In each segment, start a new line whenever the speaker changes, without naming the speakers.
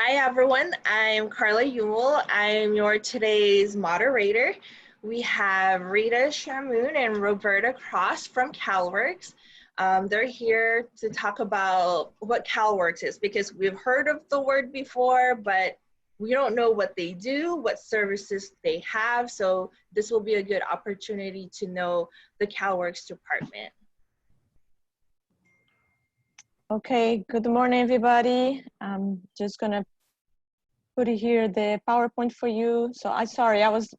Hi everyone, I'm Carla Yule. I'm your today's moderator. We have Rita, Shamoon, and Roberta Krauss from CalWORKs. They're here to talk about what CalWORKs is because we've heard of the word before, but we don't know what they do, what services they have. So this will be a good opportunity to know the CalWORKs department.
Okay, good morning, everybody. I'm just gonna put here the PowerPoint for you. So I was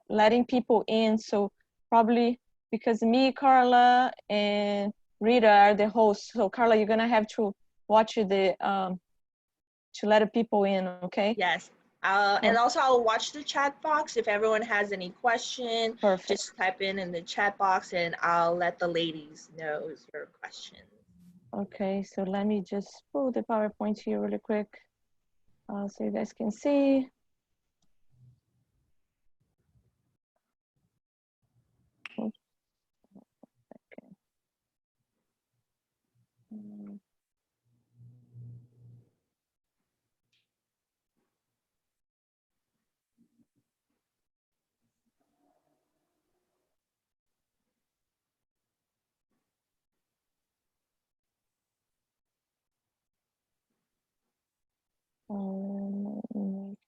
letting people in. So probably because me, Carla, and Rita are the hosts. So Carla, you're gonna have to watch the to let people in, okay?
Yes. And also I'll watch the chat box. If everyone has any question, just type in the chat box and I'll let the ladies know your questions.
Okay, so let me just pull the PowerPoint here really quick so you guys can see. Oops. Okay.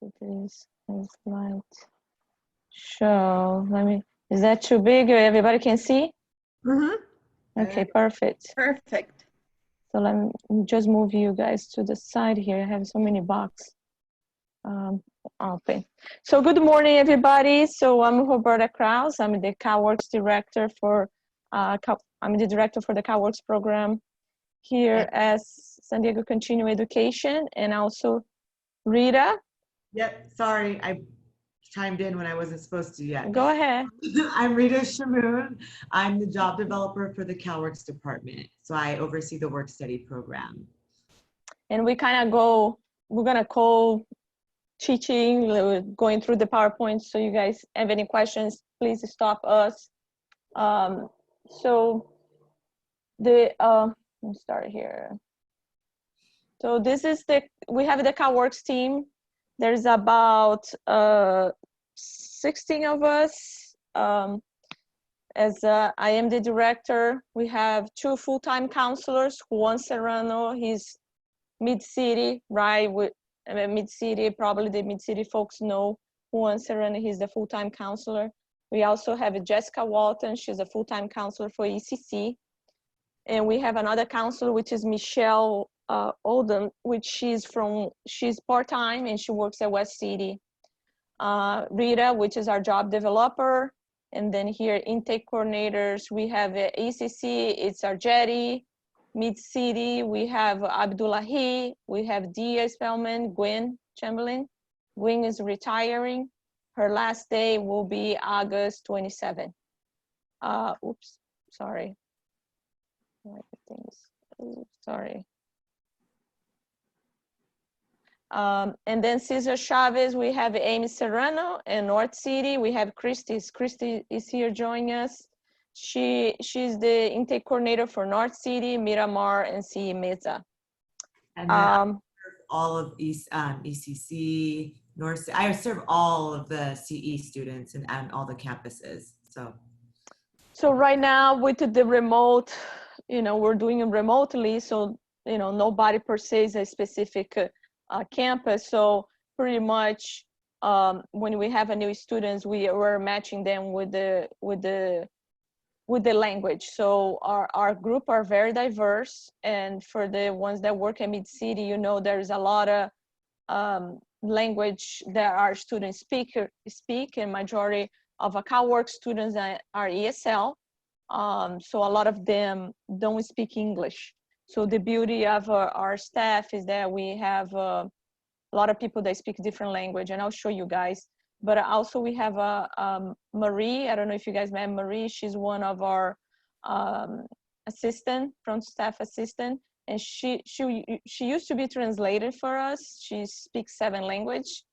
Make this slide show. Is that too big? Everybody can see?
Mm-hmm.
Okay, perfect.
Perfect.
So let me just move you guys to the side here. I have so many boxes. Okay. So good morning, everybody. So I'm Roberta Krauss. I'm the CalWORKs director for, I'm the director for the CalWORKs program here at San Diego Continuing Education, and also Rita.
Yep, sorry, I chimed in when I wasn't supposed to yet.
Go ahead.
I'm Rita Shamoon. I'm the job developer for the CalWORKs department. So I oversee the work study program.
And we kind of we're gonna teaching, going through the PowerPoint. So you guys have any questions, please stop us. So let me start here. So this is we have the CalWORKs team. There's about 16 of us. I am the director. We have 2 full-time counselors. Juan Serrano, he's Mid-City, right? Mid-City, probably the Mid-City folks know Juan Serrano, he's the full-time counselor. We also have Jessica Walton, she's a full-time counselor for ECC. And we have another counselor, which is Michelle Oldham, which she's part-time and she works at West City. Rita, which is our job developer. And then here, intake coordinators, we have ECC, it's Argetti. Mid-City, we have Abdullahi, we have Dia Spellman, Gwen Chamberlain. Gwen is retiring. Her last day will be August 27. Oops, sorry. Sorry. And then Cesar Chavez, we have Amy Serrano, and North City, we have Christy. Christy is here joining us. She's the intake coordinator for North City, Miramar, and CE Mesa.
And all of ECC, North. I serve all of the CE students and all the campuses.
So right now with the remote, we're doing it remotely. So nobody per se is a specific campus. So pretty much when we have a new students, we're matching them with the language. So our group are very diverse, and for the ones that work at Mid-City, there's a lot of language that our students speak, and majority of our CalWORKs students are ESL. So a lot of them don't speak English. So the beauty of our staff is that we have a lot of people that speak different language, and I'll show you guys. But also we have Marie. I don't know if you guys met Marie. She's one of our front staff assistant, and she used to be translated for us. She speaks 7 languages,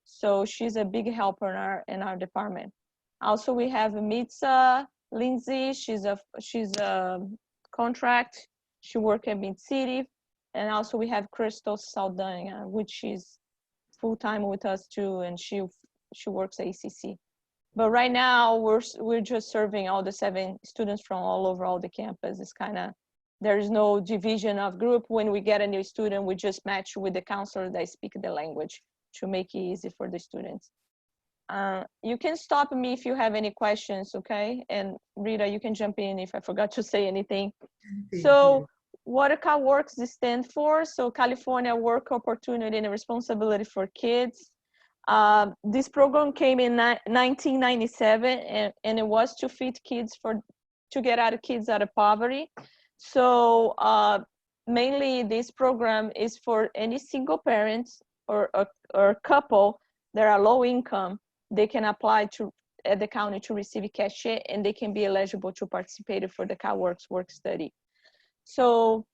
so she's a big helper in our department. Also, we have Mitza Lindsay. She's a contract. She works at Mid-City. And also we have Crystal Saldana, which is full-time with us too, and she works at ACC. But right now we're just serving all the 7 students from all over all the campus. It's kind of, there's no division of group. When we get a new student, we just match with the counselor that speak the language to make it easy for the students. You can stop me if you have any questions, okay? And Rita, you can jump in if I forgot to say anything. So what CalWORKs stand for? So California Work Opportunity and Responsibility for Kids. This program came in 1997, and it was to feed kids, to get kids out of poverty. So mainly this program is for any single parents or couple that are low income. They can apply at the county to receive cash, and they can be eligible to participate for the CalWORKs work study. So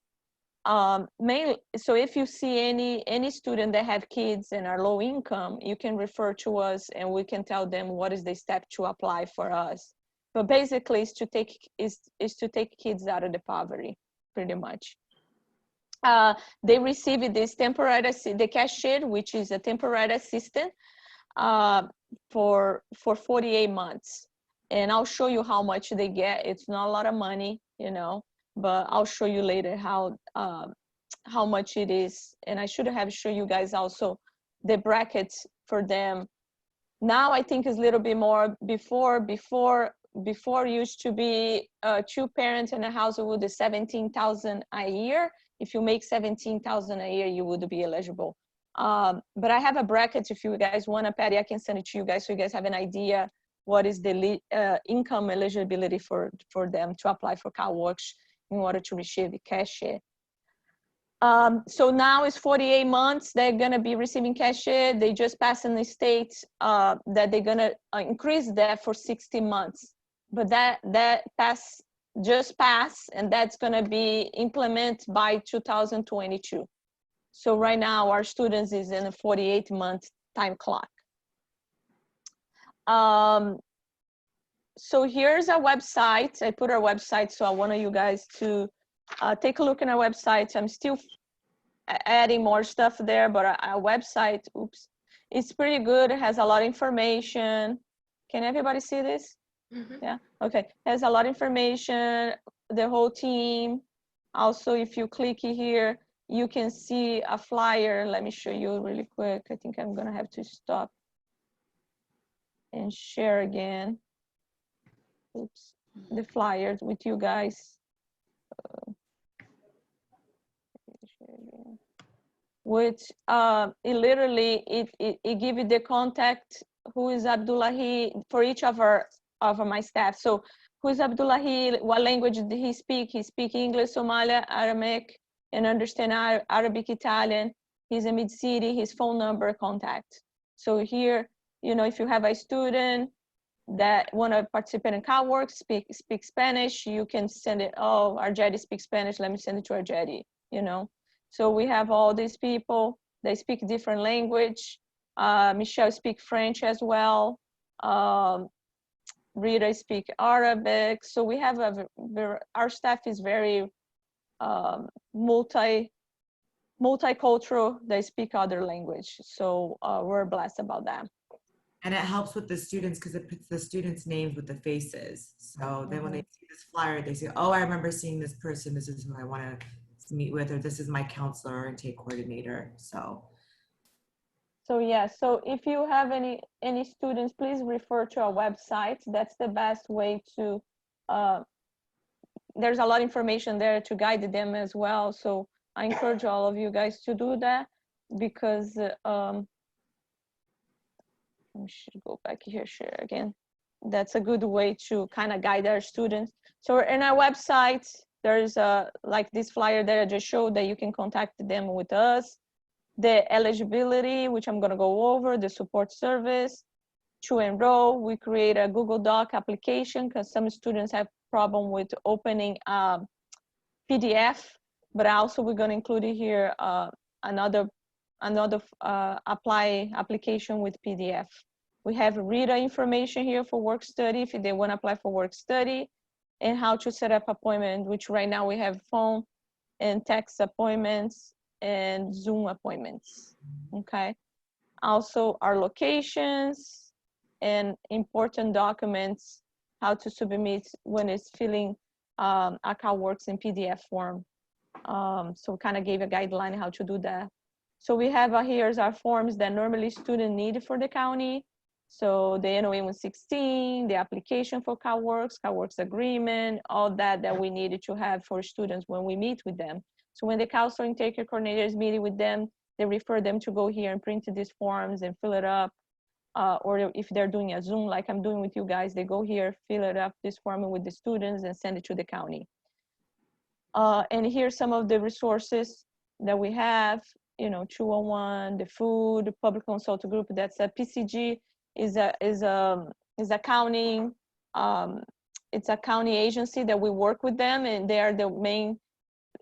so if you see any student that have kids and are low income, you can refer to us and we can tell them what is the step to apply for us. But basically is to take kids out of the poverty, pretty much. They receive this temporary, the cashier, which is a temporary assistant for 48 months. And I'll show you how much they get. It's not a lot of money, you know, but I'll show you later how much it is. And I should have shown you guys also the brackets for them. Now I think it's a little bit more. Before used to be 2 parents in a household with 17,000 a year. If you make 17,000 a year, you would be eligible. But I have a bracket. If you guys want, Patty, I can send it to you guys so you guys have an idea what is the income eligibility for them to apply for CalWORKs in order to receive cash. So now it's 48 months. They're gonna be receiving cash. They just passed in the state that they're gonna increase that for 60 months. But that just passed, and that's gonna be implemented by 2022. So right now our students is in a 48-month time clock. So here's our website. I put our website, so I want you guys to take a look at our website. I'm still adding more stuff there, but our website, oops, it's pretty good. It has a lot of information. Can everybody see this? Mm-hmm. Yeah, okay. It has a lot of information, the whole team. Also, if you click here, you can see a flyer. Let me show you really quick. I think I'm gonna have to stop and share again. Oops, the flyers with you guys. Which it literally it give you the contact who is Abdullahi for each of my staff. So who is Abdullahi? What language did he speak? He speak English, Somali, Aramaic, and understand Arabic, Italian. He's a mid-city. His phone number, contact. So here, you know, if you have a student that want to participate in CalWORKs, speak Spanish, you can send it. Oh, Arjedi speaks Spanish. Let me send it to Arjedi. You know. So we have all these people. They speak different language. Michelle speak French as well. Rita speak Arabic. So we have our staff is very multicultural. They speak other language. So we're blessed about that.
And it helps with the students because it puts the students' names with the faces. So then when they see this flyer, they say, oh, I remember seeing this person. This is who I want to meet with, or this is my counselor or intake coordinator. So
yeah, so if you have any students, please refer to our website. That's the best way to, there's a lot of information there to guide them as well. So I encourage all of you guys to do that because, we should go back here, share again. That's a good way to kind of guide our students. So in our website, there's like this flyer that I just showed that you can contact them with us. The eligibility, which I'm gonna go over, the support service. To enroll, we create a Google Doc application because some students have problem with opening PDF, but also we're gonna include here another application with PDF. We have Rita information here for work study if they want to apply for work study, and how to set up appointment, which right now we have phone and text appointments. and Zoom appointments, okay? Also our locations and important documents, how to submit when it's filling a CalWORKs in PDF form. So kind of gave a guideline how to do that. So we have here's our forms that normally students need for the county. So the NOA 116, the application for CalWORKs agreement, all that we needed to have for students when we meet with them. So when the counselor intake coordinator is meeting with them, they refer them to go here and print these forms and fill it up. Or if they're doing a Zoom like I'm doing with you guys, they go here, fill it up, this form with the students and send it to the county. And here's some of the resources that we have, you know, 201, the food, the public consultant group, that's a PCG, is accounting, it's a county agency that we work with them, and they are the main,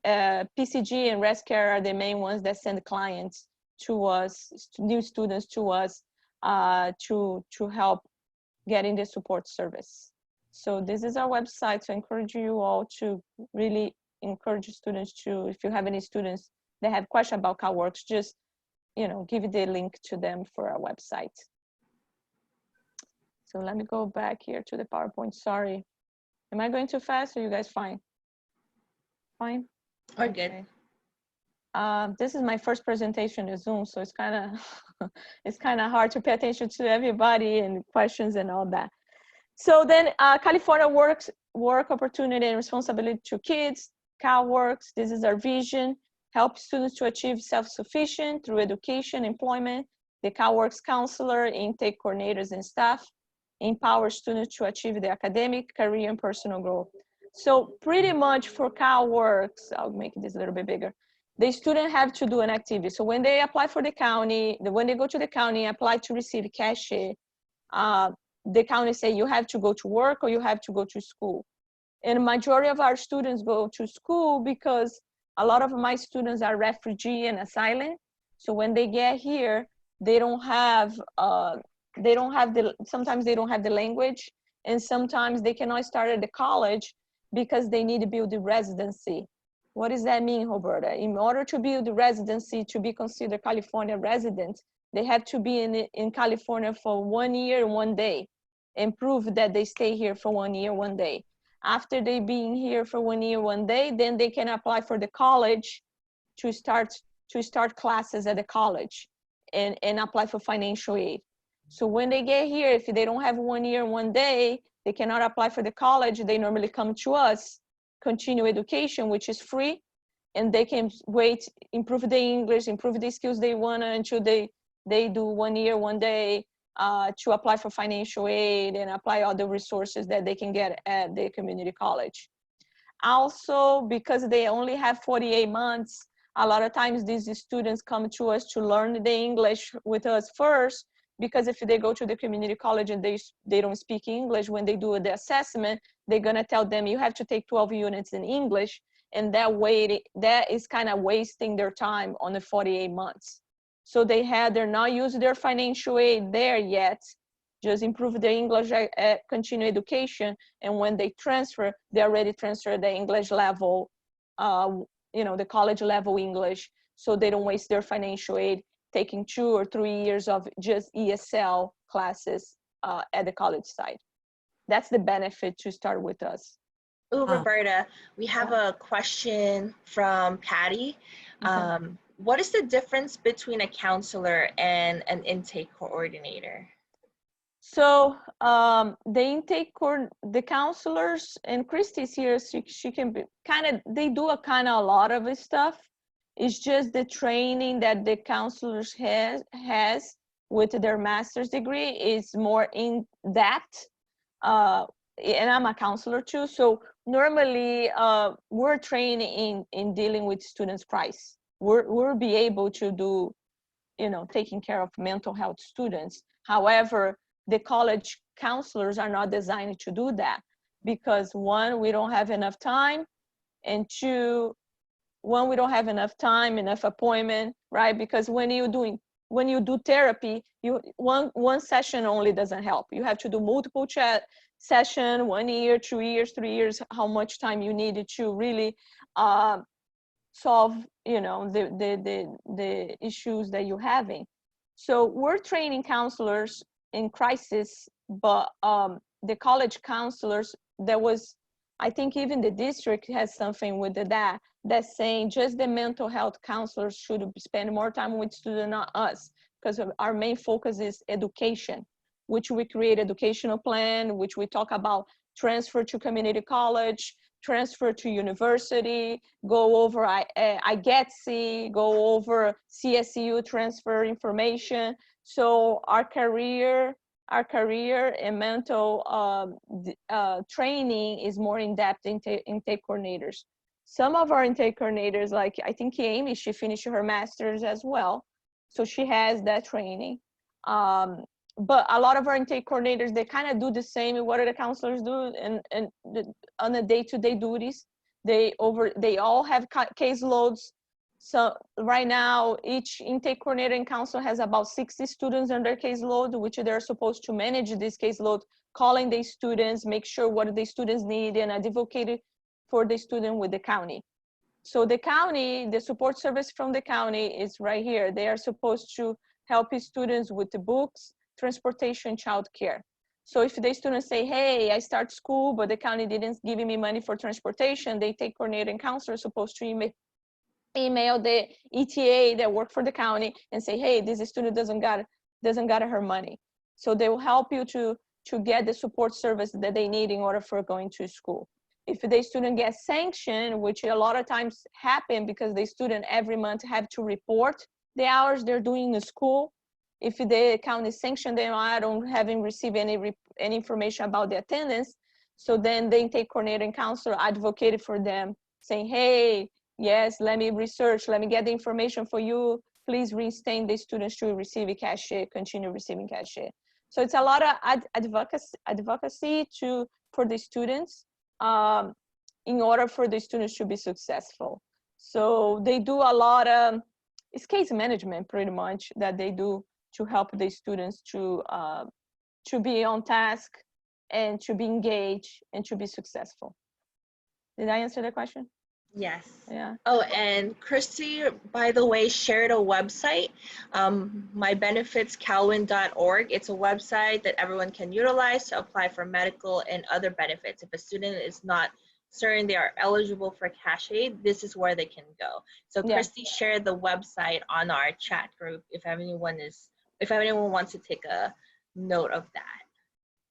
PCG and ResCare are the main ones that send clients to us, new students to us, to help getting the support service. So this is our website, so I encourage you all to really encourage students to, if you have any students that have questions about CalWORKs, just, you know, give the link to them for our website. So let me go back here to the PowerPoint. Sorry. Am I going too fast or you guys fine? Fine?
We're good.
This is my first presentation in Zoom, so it's kind of it's kind of hard to pay attention to everybody and questions and all that. So then California work opportunity and responsibility to kids, CalWORKs, this is our vision, help students to achieve self-sufficient through education, employment, the CalWORKs counselor, intake coordinators and staff, empower students to achieve the academic, career, and personal growth. So pretty much for CalWORKs, I'll make this a little bit bigger, the student have to do an activity. So when they apply for the county, when they go to the county, apply to receive cash, the county say you have to go to work or you have to go to school. And majority of our students go to school because a lot of my students are refugee and asylum. So when they get here, they don't have sometimes they don't have the language, and sometimes they cannot start at the college because they need to build the residency. What does that mean, Roberta? In order to build the residency to be considered California resident, they have to be in California for 1 year, 1 day, and prove that they stay here for 1 year, 1 day. After they being here for 1 year, 1 day, then they can apply for the college to start classes at the college and apply for financial aid. So when they get here, if they don't have 1 year, 1 day, they cannot apply for the college. They normally come to us, continue education, which is free, and they can wait, improve the English, improve the skills they want until they do 1 year, 1 day to apply for financial aid and apply all the resources that they can get at the community college. Also, because they only have 48 months, a lot of times these students come to us to learn the English with us first, because if they go to the community college and they don't speak English, when they do the assessment, they're gonna tell them you have to take 12 units in English, and that is kind of wasting their time on the 48 months. So they're not using their financial aid there yet, just improve their English at continue education, and when they transfer, they already transfer the English level, the college level English, so they don't waste their financial aid taking 2 or 3 years of just ESL classes at the college side. That's the benefit to start with us.
Oh, Roberta, we have a question from Patty.
Okay.
What is the difference between a counselor and an intake coordinator?
So the counselors, and Christy's here, she can be they do a lot of stuff. It's just the training that the counselors has with their master's degree is more in depth. And I'm a counselor too, so normally we're trained in dealing with students' crisis. We'll be able to do, taking care of mental health students. However, the college counselors are not designed to do that because 1, we don't have enough time, and 2, we don't have enough time, enough appointment, right? Because when you do therapy, one session only doesn't help. You have to do multiple session, 1 year, 2 years, 3 years, how much time you needed to really solve, you know, the issues that you're having. So we're training counselors in crisis, but the college counselors, there was, I think even the district has something with that, that's saying just the mental health counselors should spend more time with students, not us, because our main focus is education, which we create educational plan, which we talk about transfer to community college, transfer to university, go over IGETC, go over CSU transfer information. So our career and mental training is more in-depth intake coordinators. Some of our intake coordinators, like I think Amy, she finished her master's as well. So she has that training. But a lot of our intake coordinators, they kind of do the same what the counselors do and on the day-to-day duties. They all have caseloads. So right now, each intake coordinator and counselor has about 60 students on their caseload, which they're supposed to manage this caseload, calling the students, make sure what the students need, and advocate for the student with the county. So the county, the support service from the county is right here. They are supposed to help students with the books, transportation, childcare. So if the students say, hey, I start school, but the county didn't give me money for transportation, they take coordinator and counselor supposed to email the ETA that work for the county and say, hey, this student doesn't got her money. So they will help you to get the support service that they need in order for going to school. If the student gets sanctioned, which a lot of times happen because the student every month have to report the hours they're doing in school. If the county sanctioned them, I don't haven't received any information about the attendance. So then the intake coordinator and counselor advocated for them, saying, hey, yes, let me research, let me get the information for you. Please reinstate the students to receive a cachet, continue receiving cachet. So it's a lot of advocacy for the students in order for the students to be successful. So they do a lot of, it's case management pretty much that they do to help the students to be on task and to be engaged and to be successful. Did I answer the question?
Yes.
Yeah.
Oh, and Christy, by the way, shared a website, mybenefitscalwin.org. It's a website that everyone can utilize to apply for medical and other benefits. If a student is not certain they are eligible for cash aid, this is where they can go. So Christy shared the website on our chat group if anyone wants to take a note of that.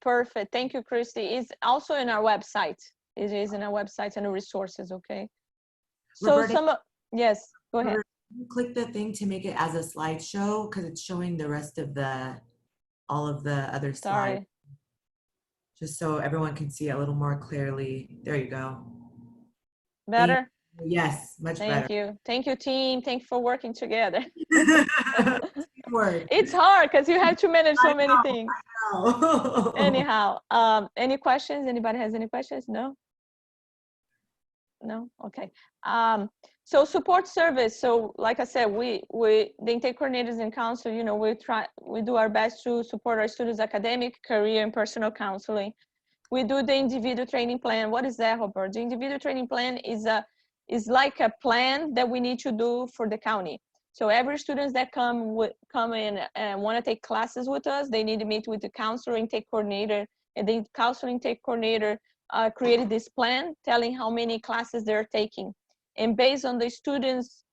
Perfect. Thank you, Christy. It's also in our website. It is in our website and the resources, okay? So Roberta, yes, go ahead.
Click the thing to make it as a slideshow because it's showing the rest of all of the other slides. Just so everyone can see it a little more clearly. There you go.
Better?
Yes, much better.
Thank you. Thank you, team. Thank you for working together. It's hard because you have to manage so many things. Anyhow, any questions? Anybody has any questions? No? No? Okay. So support service. So like I said, the intake coordinators and counsel, you know, we do our best to support our students' academic, career, and personal counseling. We do the individual training plan. What is that, Roberta? The individual training plan is like a plan that we need to do for the county. So every students that come in and want to take classes with us, they need to meet with the counselor intake coordinator, and the counselor intake coordinator created this plan telling how many classes they're taking. And based on the students'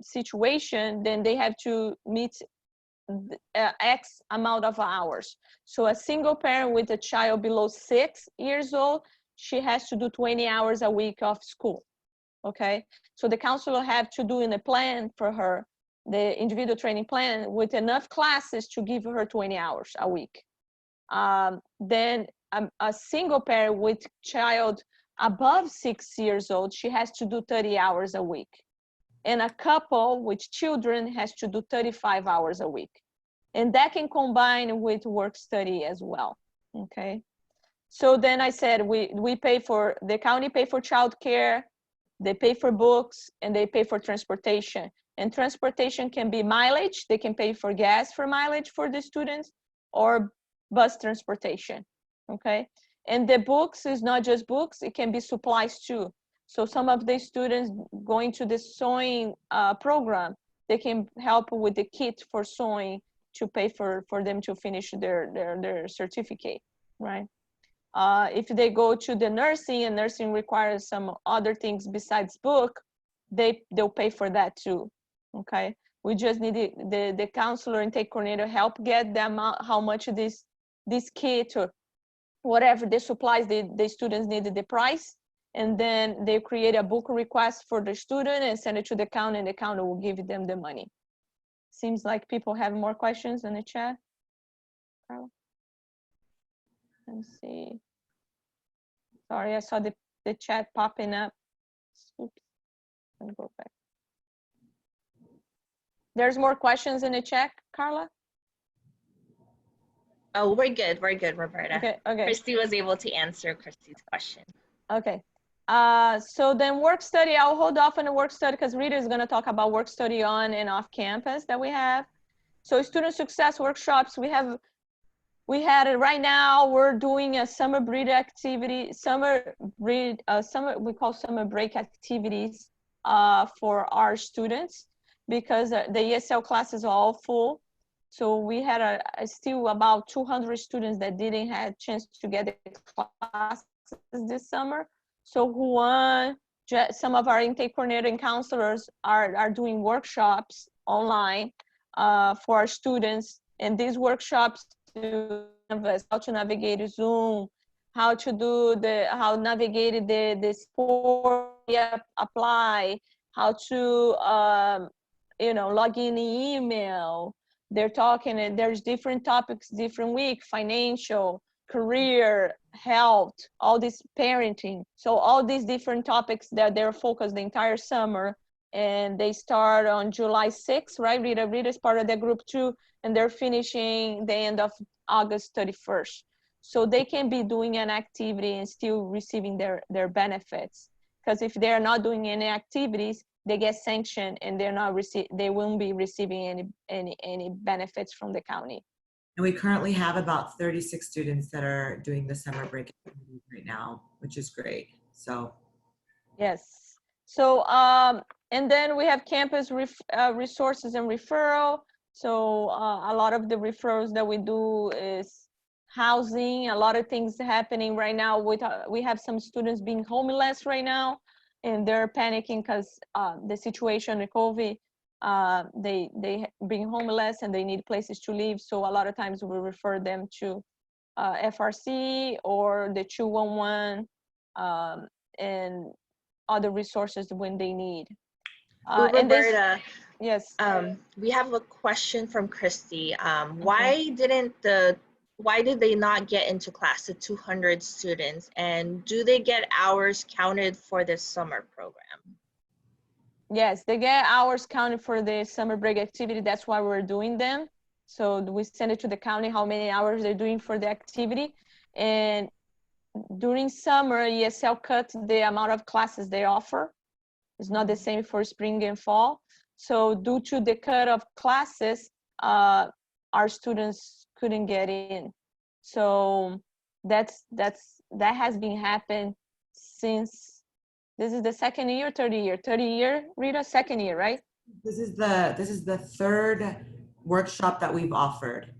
situation, then they have to meet X amount of hours. So a single parent with a child below 6 years old, she has to do 20 hours a week of school. Okay, so the counselor have to do in a plan for her, the individual training plan with enough classes to give her 20 hours a week. Then a single parent with child above 6 years old, she has to do 30 hours a week. And a couple with children has to do 35 hours a week. And that can combine with work study as well, okay? So then I said, the county pay for childcare, they pay for books, and they pay for transportation. And transportation can be mileage, they can pay for gas for mileage for the students, or bus transportation, okay? And the books is not just books, it can be supplies too. So some of the students going to the sewing program, they can help with the kit for sewing to pay for them to finish their certificate, right? If they go to the nursing and nursing requires some other things besides book, they'll pay for that too, okay? We just need the counselor and intake coordinator help get the amount, how much this kit or whatever the supplies the students needed, the price, and then they create a book request for the student and send it to the county, and the county will give them the money. Seems like people have more questions in the chat. Carla? Let's see. Sorry, I saw the chat popping up. Oops. Let me go back. There's more questions in the chat, Carla?
Oh, we're good, Roberta.
Okay, okay.
Christy was able to answer Christy's question.
Okay. So then work study, I'll hold off on the work study because Rita is going to talk about work study on and off campus that we have. So student success workshops, we had it right now. We're doing a summer break activity, we call summer break activities for our students because the ESL classes are all full. So we had still about 200 students that didn't have a chance to get the classes this summer. So Juan, some of our intake coordinator and counselors are doing workshops online for our students. And these workshops to how to navigate Zoom, how to do how navigate the sport apply, how to log in the email. They're talking, and there's different topics, different week, financial, career, health, all this parenting. So all these different topics that they're focused the entire summer, and they start on July 6th, right? Rita is part of that group too, and they're finishing the end of August 31st. So they can be doing an activity and still receiving their benefits. Because if they're not doing any activities, they get sanctioned and they won't be receiving any benefits from the county.
And we currently have about 36 students that are doing the summer break right now, which is great. So
yes. So and then we have campus resources and referral. So a lot of the referrals that we do is housing. A lot of things happening right now with we have some students being homeless right now, and they're panicking because the situation with COVID. They being homeless and they need places to live. So a lot of times we refer them to FRC or the 211 and other resources when they need.
Roberta,
yes.
We have a question from Christy. Why did they not get into class, the 200 students, and do they get hours counted for this summer program?
Yes, they get hours counted for the summer break activity. That's why we're doing them. So we send it to the county how many hours they're doing for the activity. And during summer, ESL cuts the amount of classes they offer. It's not the same for spring and fall. So due to the cut of classes, our students couldn't get in. So that has been happening since. This is the second year, third year, Rita, second year, right?
This is the third workshop that we've offered.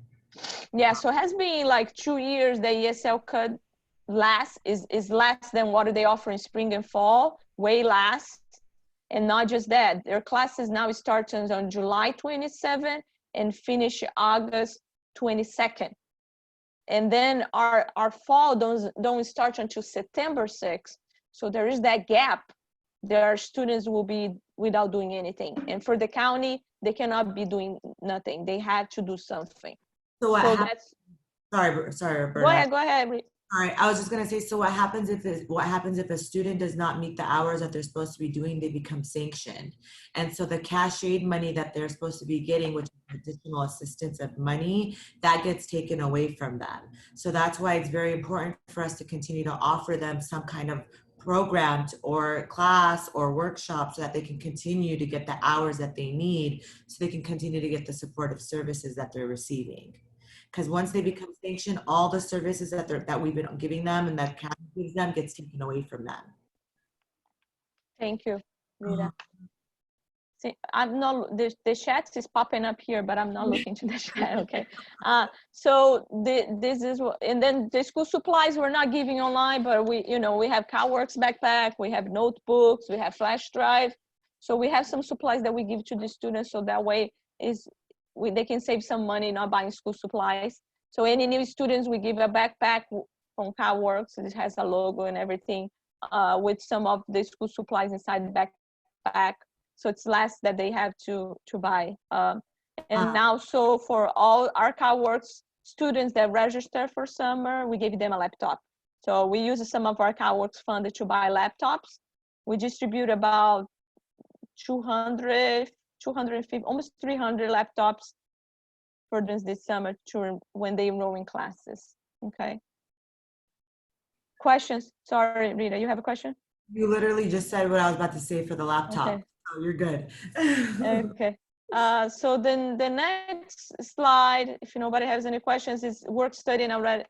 Yeah, so it has been like 2 years. The ESL cut is less than what they offer in spring and fall, way less. And not just that, their classes now start on July 27th and finish August 22nd. And then our fall don't start until September 6th. So there is that gap. Their students will be without doing anything. And for the county, they cannot be doing nothing. They have to do something.
So that's sorry, Roberta.
Go ahead.
All right, I was just gonna say, so what happens if a student does not meet the hours that they're supposed to be doing? They become sanctioned, and so the cash aid money that they're supposed to be getting, which is additional assistance of money, that gets taken away from them. So that's why it's very important for us to continue to offer them some kind of program or class or workshop so that they can continue to get the hours that they need, so they can continue to get the supportive services that they're receiving. Because once they become sanctioned, all the services that we've been giving them and that county gives them gets taken away from them.
Thank you, Rita. See, I'm not, the chat is popping up here, but I'm not looking to the chat, okay. So this is, and then the school supplies we're not giving online, but we, you know, we have CalWORKs backpack, we have notebooks, we have flash drive. So we have some supplies that we give to the students, so that way they can save some money not buying school supplies. So any new students, we give a backpack from CalWORKs, it has a logo and everything, with some of the school supplies inside the backpack. So it's less that they have to buy. And now, so for all our CalWORKs students that register for summer, we gave them a laptop. So we use some of our CalWORKs funded to buy laptops. We distribute about 200, 250, almost 300 laptops for this summer when they enroll in classes, okay? Questions? Sorry, Rita, you have a question?
You literally just said what I was about to say for the laptop.
Okay.
So you're good.
Okay. So then the next slide, if nobody has any questions, is work study, and I'll let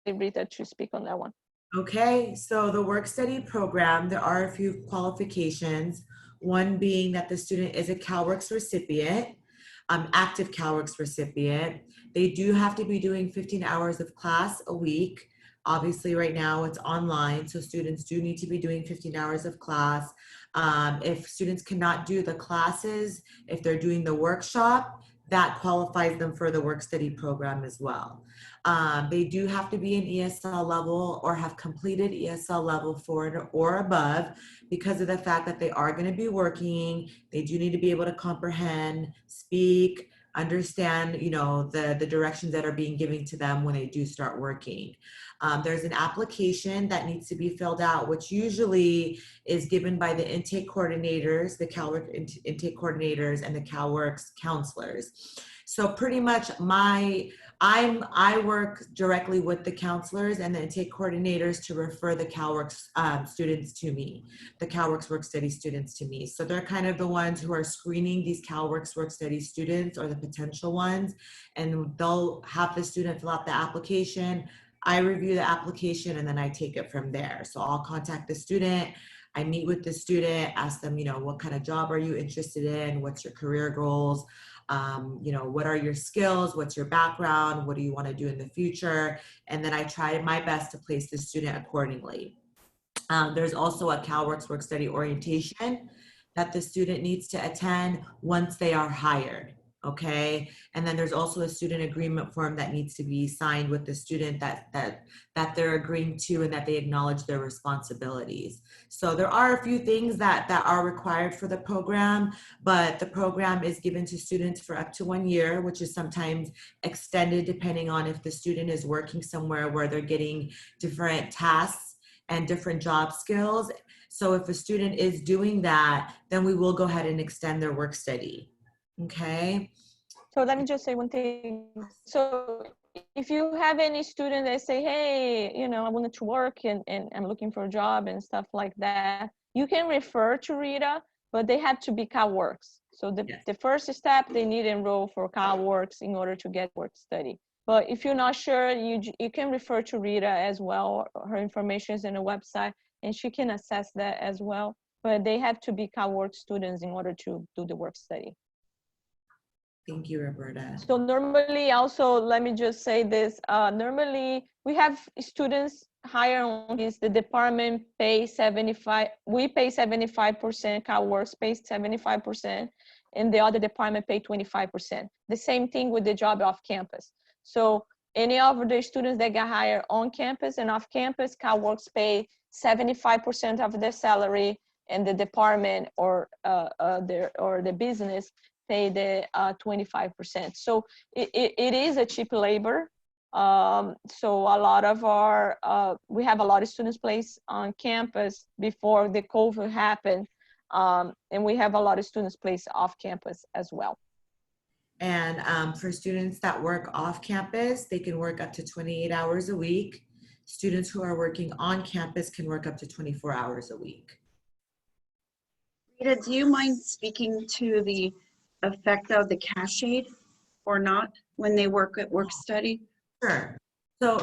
Rita to speak on that one.
Okay, so the work study program, there are a few qualifications. One being that the student is a CalWORKs recipient, active CalWORKs recipient. They do have to be doing 15 hours of class a week. Obviously right now it's online, so students do need to be doing 15 hours of class. If students cannot do the classes, if they're doing the workshop, that qualifies them for the work study program as well. They do have to be an ESL level or have completed ESL level 4 or above, because of the fact that they are going to be working. They do need to be able to comprehend, speak, understand, you know, the directions that are being given to them when they do start working. There's an application that needs to be filled out, which usually is given by the intake coordinators, the CalWORK intake coordinators, and the CalWORKs counselors. So pretty much I work directly with the counselors and the intake coordinators to refer the CalWORKs students to me, the CalWORKs work study students to me. So they're kind of the ones who are screening these CalWORKs work study students, or the potential ones, and they'll have the student fill out the application. I review the application and then I take it from there. So I'll contact the student, I meet with the student, ask them, you know, what kind of job are you interested in? What's your career goals? You know, what are your skills? What's your background? What do you want to do in the future? And then I try my best to place the student accordingly. There's also a CalWORKs work study orientation that the student needs to attend once they are hired. Okay, and then there's also a student agreement form that needs to be signed with the student that they're agreeing to and that they acknowledge their responsibilities. So there are a few things that are required for the program, but the program is given to students for up to 1 year, which is sometimes extended depending on if the student is working somewhere where they're getting different tasks and different job skills. So if a student is doing that, then we will go ahead and extend their work study. Okay.
So let me just say one thing. So if you have any student that say, hey, you know, I wanted to work and I'm looking for a job and stuff like that, you can refer to Rita, but they have to be CalWORKs. So the first step, they need to enroll for CalWORKs in order to get work study. But if you're not sure, you can refer to Rita as well. Her information is in the website and she can assess that as well. But they have to be CalWORKs students in order to do the work study.
Thank you, Roberta.
So normally, also, let me just say this, normally we have students higher on this, the department pays 75, we pay 75%, CalWORKs pays 75%, and the other department pay 25%. The same thing with the job off campus. So any of the students that get hired on campus and off campus, CalWORKs pay 75% of their salary, and the department or the business pay the 25%. So it is a cheap labor. So a lot of our, we have a lot of students placed on campus before the COVID happened. And we have a lot of students placed off campus as well.
And for students that work off campus, they can work up to 28 hours a week. Students who are working on campus can work up to 24 hours a week.
Rita, do you mind speaking to the effect of the cash aid or not when they work at work study?
Sure. So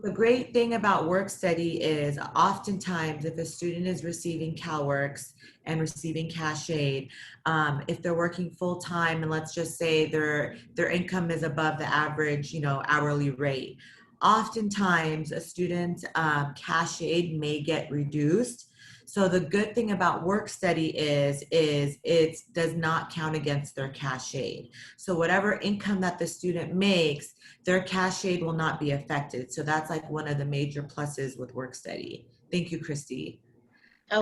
the great thing about work study is oftentimes if a student is receiving CalWORKs and receiving cash aid, if they're working full time and let's just say their income is above the average, hourly rate, oftentimes a student's cash aid may get reduced. So the good thing about work study is it does not count against their cash aid. So whatever income that the student makes, their cash aid will not be affected. So that's like one of the major pluses with work study. Thank you, Christy.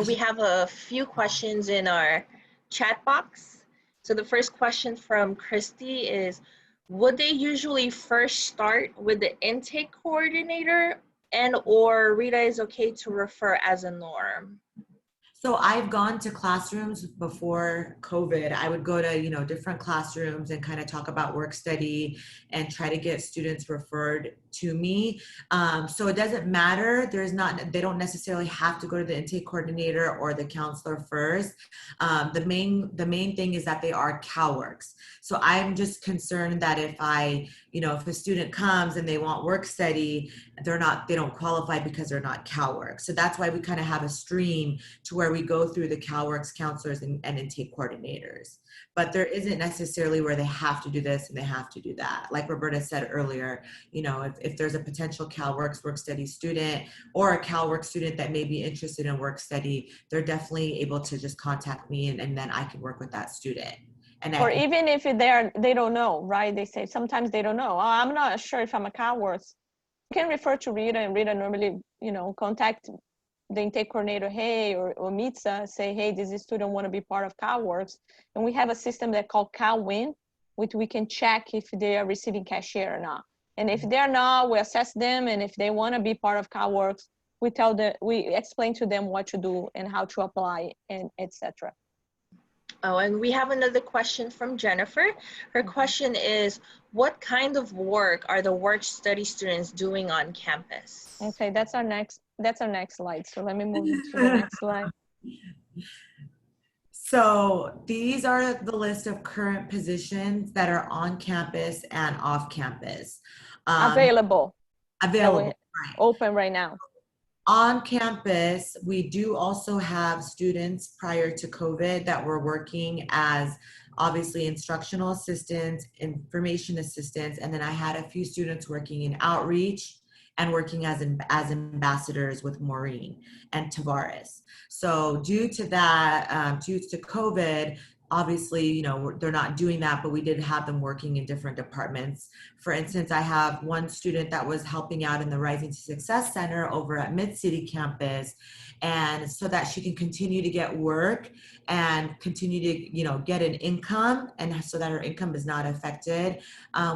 We have a few questions in our chat box. So the first question from Christy is, would they usually first start with the intake coordinator and or Rita is okay to refer as a norm?
So I've gone to classrooms before COVID. I would go to, different classrooms and kind of talk about work study and try to get students referred to me. So it doesn't matter. They don't necessarily have to go to the intake coordinator or the counselor first. The main thing is that they are CalWORKs. So I'm just concerned that if a student comes and they want work study, they don't qualify because they're not CalWORKs. So that's why we kind of have a stream to where we go through the CalWORKs counselors and intake coordinators. But there isn't necessarily where they have to do this and they have to do that. Like Roberta said earlier, if there's a potential CalWORKs work study student or a CalWORKs student that may be interested in work study, they're definitely able to just contact me and then I can work with that student.
Or even if they don't know, right? They say sometimes they don't know. Oh, I'm not sure if I'm a CalWORKs. You can refer to Rita, and Rita normally, contact the intake coordinator, hey, or meets us, say, hey, does this student want to be part of CalWORKs? And we have a system that called CalWin, which we can check if they are receiving cashier or not. And if they're not, we assess them. And if they want to be part of CalWORKs, we explain to them what to do and how to apply and etc.
Oh, and we have another question from Jennifer. Her question is, what kind of work are the work study students doing on campus?
Okay, that's our next slide. So let me move to the next slide.
So these are the list of current positions that are on campus and off campus.
Available.
Right.
Open right now.
On campus, we do also have students prior to COVID that were working as obviously instructional assistants, information assistants, and then I had a few students working in outreach and working as ambassadors with Maureen and Tavares. So due to that, due to COVID, obviously, they're not doing that, but we did have them working in different departments. For instance, I have one student that was helping out in the Rising to Success Center over at Mid-City campus, and so that she can continue to get work and continue to, get an income, and so that her income is not affected.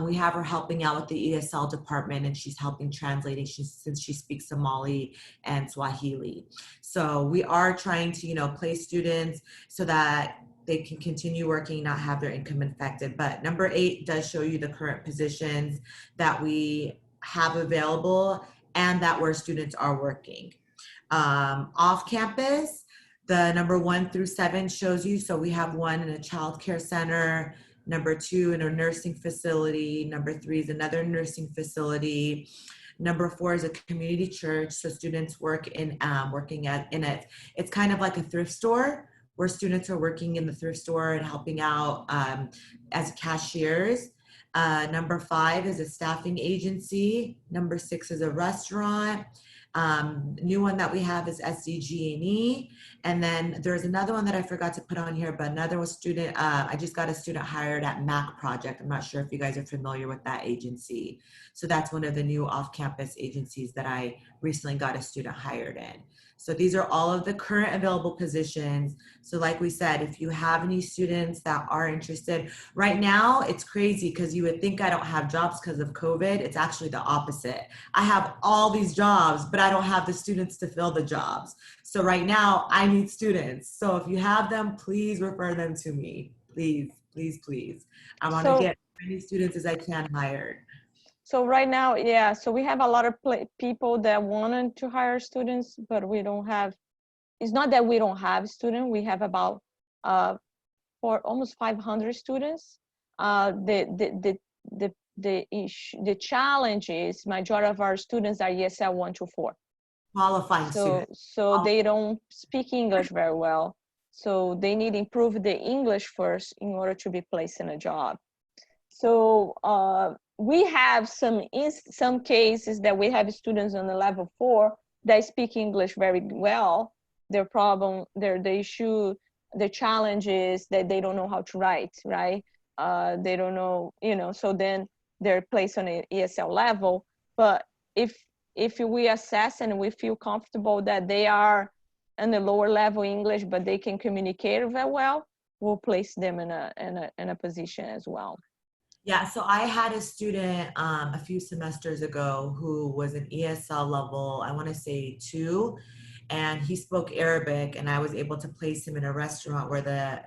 We have her helping out with the ESL department, and she's helping translating since she speaks Somali and Swahili. So we are trying to, place students so that they can continue working, not have their income affected. But number 8 does show you the current positions that we have available and that where students are working. Off campus, the number 1 through 7 shows you. So we have 1 in a child care center, number 2 in a nursing facility, number 3 is another nursing facility. Number 4 is a community church. So students work in it's kind of like a thrift store, where students are working in the thrift store and helping out as cashiers. Number 5 is a staffing agency. Number 6 is a restaurant. New one that we have is SDCE. And then there's another one that I forgot to put on here, but another student, I just got a student hired at MAC Project. I'm not sure if you guys are familiar with that agency. So that's one of the new off-campus agencies that I recently got a student hired in. So these are all of the current available positions. So like we said, if you have any students that are interested, right now it's crazy because you would think I don't have jobs because of COVID. It's actually the opposite. I have all these jobs, but I don't have the students to fill the jobs. So right now I need students. So if you have them, please refer them to me. Please, please, please. I want to get as many students as I can hired.
So right now, yeah, so we have a lot of people that wanted to hire students, but we don't have, it's not that we don't have students, we have about for almost 500 students. The the issue, the challenge is majority of our students are ESL 1 to 4.
Qualifying students.
So they don't speak English very well. So they need to improve the English first in order to be placed in a job. So we have some cases that we have students on the level 4 that speak English very well. Their problem, the issue, the challenge is that they don't know how to write, right? They don't know, so then they're placed on an ESL level. But if we assess and we feel comfortable that they are in the lower level English, but they can communicate very well, we'll place them in a position as well.
Yeah, so I had a student a few semesters ago who was an ESL level, I want to say 2, and he spoke Arabic, and I was able to place him in a restaurant where the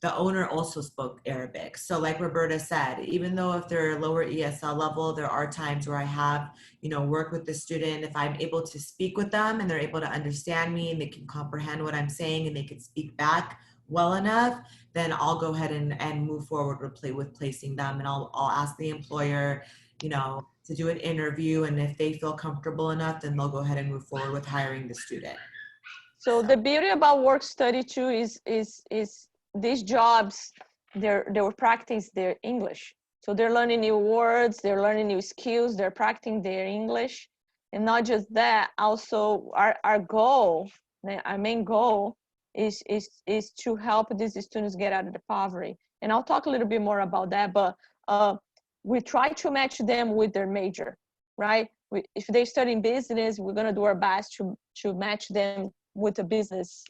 owner also spoke Arabic. So like Roberta said, even though if they're lower ESL level, there are times where I have, work with the student. If I'm able to speak with them and they're able to understand me and they can comprehend what I'm saying and they can speak back well enough, then I'll go ahead and move forward with placing them. And I'll ask the employer, to do an interview. And if they feel comfortable enough, then they'll go ahead and move forward with hiring the student.
So the beauty about work study too is these jobs, they will practice their English. So they're learning new words, they're learning new skills, they're practicing their English. And not just that, also our goal, our main goal is to help these students get out of the poverty. And I'll talk a little bit more about that, but we try to match them with their major, right? If they study business, we're gonna do our best to match them with a business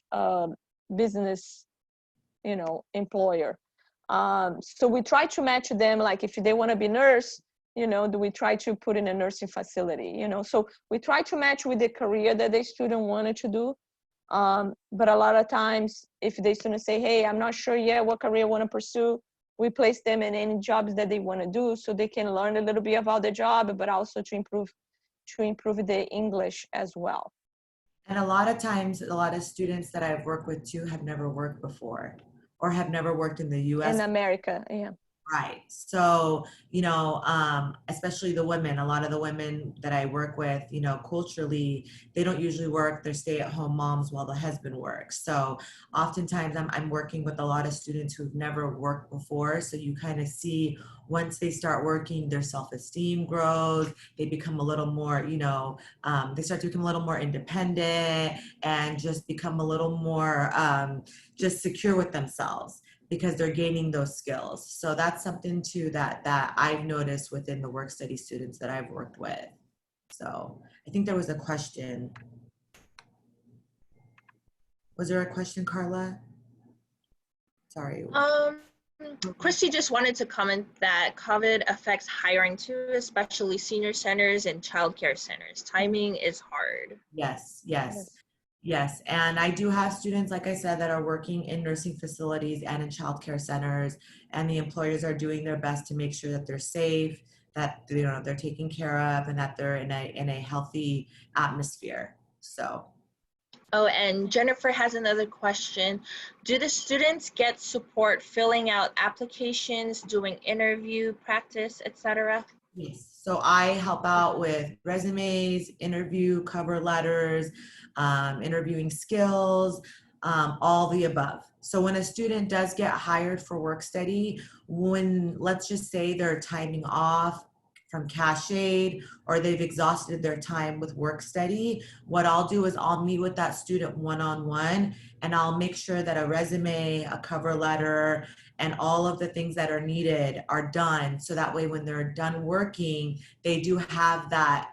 employer. So we try to match them, like if they want to be nurse, we try to put in a nursing facility, so we try to match with the career that the student wanted to do. But a lot of times if the student say, hey, I'm not sure yet what career I want to pursue, we place them in any jobs that they want to do so they can learn a little bit about the job, but also to improve the English as well.
And a lot of times, a lot of students that I've worked with too have never worked before or have never worked in the US.
In America, yeah.
Right. So, especially the women, a lot of the women that I work with, culturally, they don't usually work. They're stay-at-home moms while the husband works. So oftentimes I'm working with a lot of students who've never worked before. So you kind of see once they start working, their self-esteem grows. They become a little more, they start to become a little more independent and just become a little more just secure with themselves, because they're gaining those skills. So that's something too that I've noticed within the work study students that I've worked with. So I think there was a question. Was there a question, Carla? Sorry.
Christy just wanted to comment that COVID affects hiring too, especially senior centers and childcare centers. Timing is hard.
Yes, and I do have students, like I said, that are working in nursing facilities and in childcare centers, and the employers are doing their best to make sure that they're safe, that they're taken care of, and that they're in a healthy atmosphere. So.
Oh, and Jennifer has another question. Do the students get support filling out applications, doing interview practice, etc.?
Yes. So I help out with resumes, interview, cover letters, interviewing skills, all the above. So when a student does get hired for work study, when let's just say they're timing off from cash aid or they've exhausted their time with work study, what I'll do is I'll meet with that student one-on-one, and I'll make sure that a resume, a cover letter, and all of the things that are needed are done. So that way when they're done working, they do have that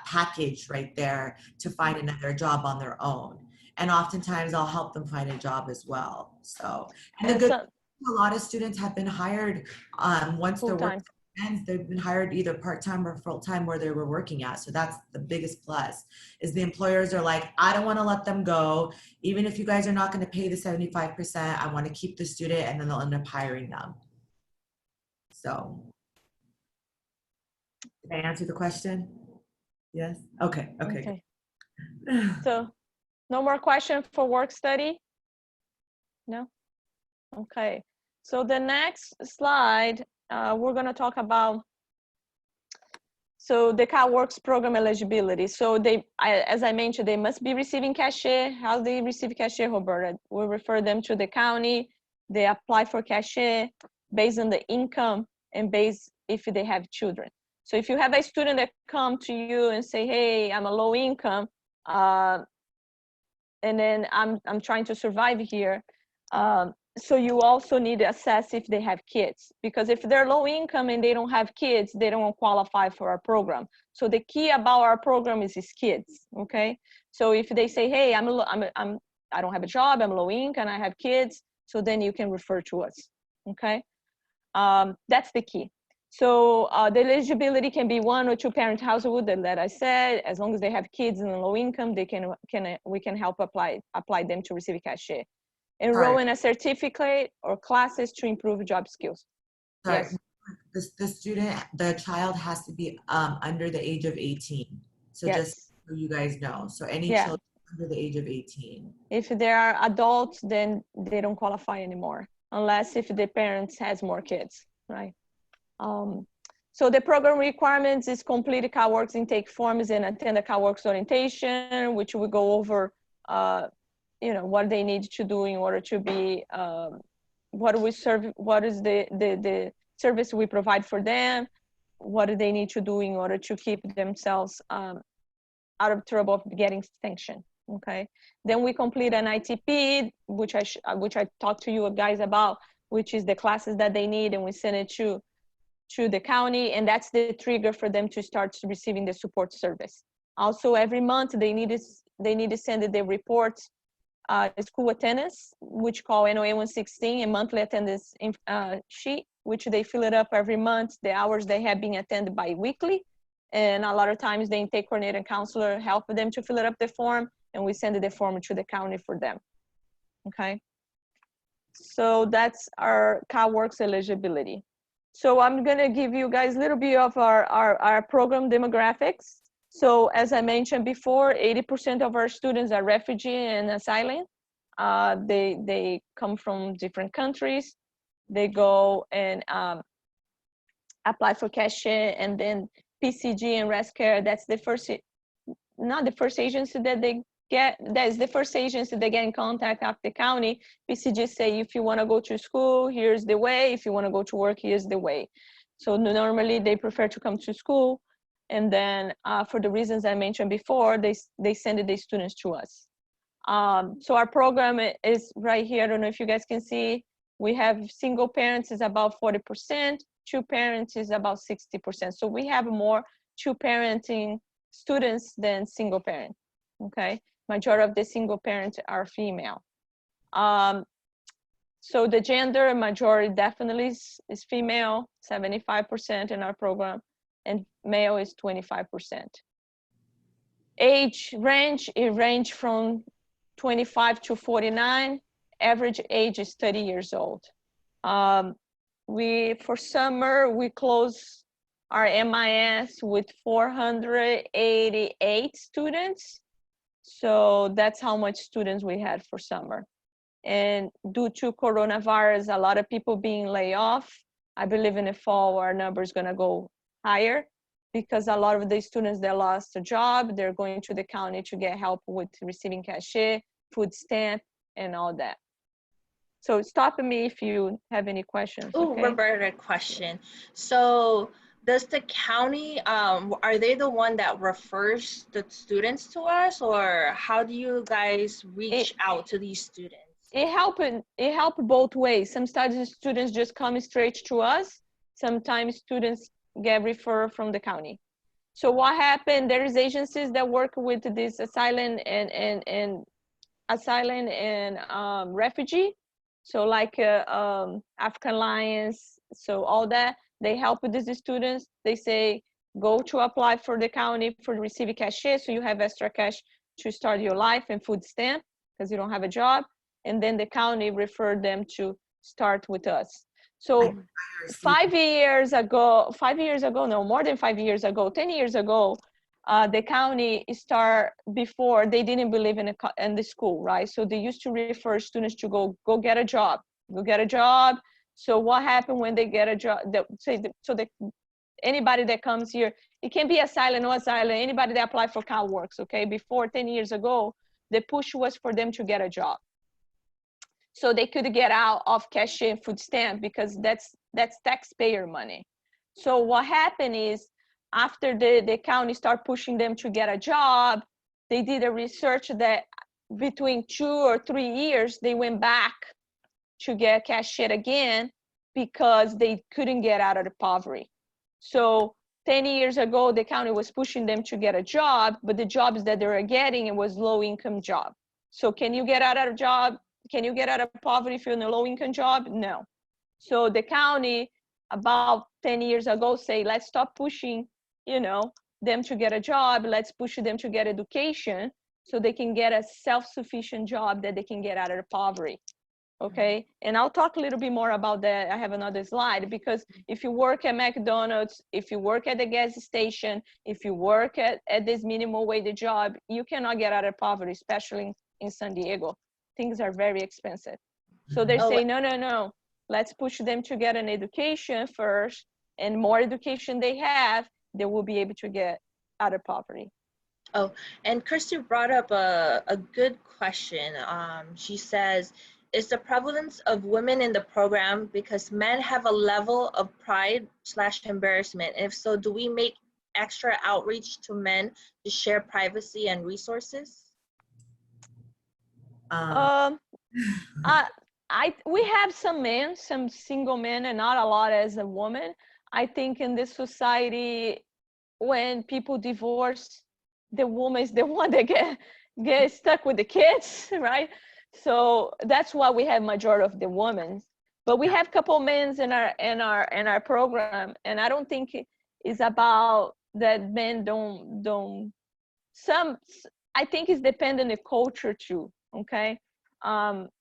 package right there to find another job on their own. And oftentimes I'll help them find a job as well. So, and a lot of students have been hired once their work ends, they've been hired either part-time or full-time where they were working at. So that's the biggest plus, is the employers are like, I don't want to let them go. Even if you guys are not going to pay the 75%, I want to keep the student, and then they'll end up hiring them. So did I answer the question? Yes? Okay.
So no more question for work study? No? Okay. So the next slide, we're going to talk about the CalWORKs program eligibility. So as I mentioned, they must be receiving cachet. How do they receive cachet, Roberta? We refer them to the county. They apply for cachet based on the income and based if they have children. So if you have a student that come to you and say, hey, I'm a low income, and then I'm trying to survive here, so you also need to assess if they have kids, because if they're low income and they don't have kids, they don't qualify for our program. So the key about our program is kids, okay? So if they say, hey, I don't have a job, I'm low income, I have kids, so then you can refer to us, okay? That's the key. So the eligibility can be 1 or 2 parent household that I said. As long as they have kids and low income, we can help apply them to receive cachet. Enroll in a certificate or classes to improve job skills.
Sorry.
Yes.
The child has to be under the age of 18. So
Yes.
just so you guys know. So any children under the age of 18.
If they are adults, then they don't qualify anymore, unless if the parents has more kids, right? So the program requirements is complete CalWORKs intake forms and attend the CalWORKs orientation, which we go over, what they need to do in order to be, what is the service we provide for them, what do they need to do in order to keep themselves out of trouble of getting sanctioned, okay? Then we complete an ITP, which I talked to you guys about, which is the classes that they need, and we send it to the county, and that's the trigger for them to start receiving the support service. Also, every month they need to send the reports, school attendance, which call NOA 116, a monthly attendance sheet, which they fill it up every month, the hours they have been attended bi-weekly, and a lot of times the intake coordinator and counselor help them to fill it up the form, and we send the form to the county for them, okay? So that's our CalWORKs eligibility. So I'm gonna give you guys a little bit of our program demographics. So as I mentioned before, 80% of our students are refugee and asylum. They come from different countries. They go and apply for cachet, and then PCG and ResCare, that's the first, not the first agency that they get, that is the first agency they get in contact after the county. PCG say, if you wanna go to school, here's the way. If you wanna go to work, here's the way. So normally they prefer to come to school. And then for the reasons I mentioned before, they send the students to us. So our program is right here. I don't know if you guys can see. We have single parents is about 40%, 2 parents is about 60%. So we have more 2 parenting students than single parent, okay? Majority of the single parents are female. So the gender majority definitely is female, 75% in our program, and male is 25%. Age range, it range from 25 to 49. Average age is 30 years old. For summer, we close our MIS with 488 students. So that's how much students we had for summer. And due to coronavirus, a lot of people being laid off, I believe in the fall our number is gonna go higher, because a lot of the students that lost a job, they're going to the county to get help with receiving cachet, food stamp, and all that. So stop me if you have any questions.
Oh,
okay?
Roberta, question. So does the county, are they the one that refers the students to us, or how do you guys reach out to these students?
It helped both ways. Sometimes students just come straight to us. Sometimes students get referred from the county. So what happened, there is agencies that work with this asylum and refugee. So like African Alliance, so all that, they help with these students. They say, go to apply for the county for receiving cachet, so you have extra cash to start your life, and food stamp, because you don't have a job. And then the county referred them to start with us. So 5 years ago, no, more than 5 years ago, 10 years ago, the county before they didn't believe in the school, right? So they used to refer students to go get a job, So what happened when they get a job? Anybody that comes here, it can be asylum or asylum, anybody that applied for CalWORKs, okay? Before 10 years ago, the push was for them to get a job. So they could get out of cash and food stamp because that's taxpayer money. So what happened is after the county started pushing them to get a job, they did a research that between 2 or 3 years, they went back to get cashier again because they couldn't get out of the poverty. So 10 years ago, the county was pushing them to get a job, but the jobs that they were getting, it was low income job. So can you get out of a job? Can you get out of poverty if you're in a low income job? No. So the county about 10 years ago say, let's stop pushing, them to get a job. Let's push them to get education so they can get a self-sufficient job that they can get out of the poverty. Okay, and I'll talk a little bit more about that. I have another slide, because if you work at McDonald's, if you work at the gas station, if you work at this minimum wage job, you cannot get out of poverty, especially in San Diego. Things are very expensive. So they say, no, let's push them to get an education first, and more education they have, they will be able to get out of poverty.
Oh, and Christy brought up a good question. She says, is the prevalence of women in the program because men have a level of pride/embarrassment? And if so, do we make extra outreach to men to share privacy and resources?
We have some men, some single men, and not a lot as a woman. I think in this society, when people divorce, the woman is the one that get stuck with the kids, right? So that's why we have majority of the women, but we have a couple men in our program, and I don't think it's about that men don't. I think it's dependent on the culture too. Okay,